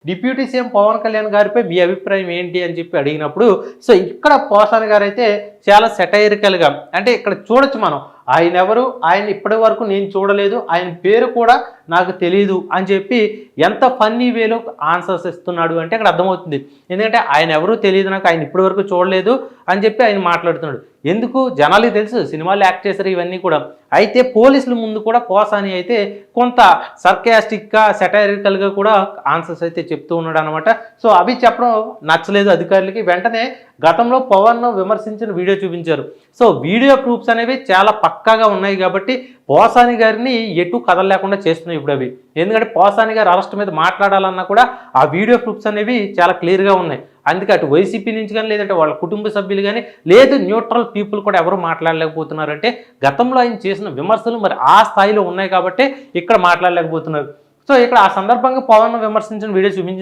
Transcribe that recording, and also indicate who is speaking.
Speaker 1: Deputy CM Pawan Kalyan గారిపై మీ అభిప్రాయం ఏంటి అని చెప్పి అడిగినప్పుడు సో ఇక్కడ పోసాని గారు అయితే చాలా సెటైరికల్గా అంటే ఇక్కడ చూడొచ్చు మనం ఆయన ఎవరు, ఆయన ఇప్పటి వరకు నేను చూడలేదు, ఆయన పేరు కూడా నాకు తెలియదు అని చెప్పి ఎంత ఫన్నీ వేలో ఆన్సర్స్ ఇస్తున్నాడు అంటే అక్కడ అర్థమవుతుంది. ఎందుకంటే ఆయన ఎవరూ తెలియదు నాకు, ఆయన ఇప్పటి వరకు చూడలేదు అని చెప్పి ఆయన మాట్లాడుతున్నాడు. ఎందుకు జనాలకి తెలుసు సినిమాలు యాక్ట్ చేశారు ఇవన్నీ కూడా. అయితే పోలీసుల ముందు కూడా పోసాని అయితే కొంత సర్కాస్టిక్గా సెటైరికల్గా కూడా ఆన్సర్స్ అయితే చెప్తూ ఉన్నాడు అనమాట. సో అవి చెప్పడం నచ్చలేదు అధికారులకి. వెంటనే గతంలో పవన్ విమర్శించిన వీడియో చూపించారు. సో వీడియో ప్రూఫ్స్ అనేవి చాలా పక్కాగా ఉన్నాయి కాబట్టి పోసాని గారిని ఎటు కదలలేకుండా చేస్తున్నాయి ఇప్పుడు అవి. ఎందుకంటే పోసాని గారు అరెస్ట్ మీద మాట్లాడాలన్నా కూడా ఆ వీడియో ప్రూఫ్స్ అనేవి చాలా క్లియర్గా ఉన్నాయి. అందుకే అటు వైసీపీ నుంచి కానీ లేదంటే వాళ్ళ కుటుంబ సభ్యులు కానీ లేదు న్యూట్రల్ పీపుల్ కూడా ఎవరు మాట్లాడలేకపోతున్నారంటే గతంలో ఆయన చేసిన విమర్శలు మరి ఆ స్థాయిలో ఉన్నాయి కాబట్టి ఇక్కడ మాట్లాడలేకపోతున్నారు. సో ఇక్కడ ఆ సందర్భంగా పవన్ విమర్శించిన వీడియో చూపించింది.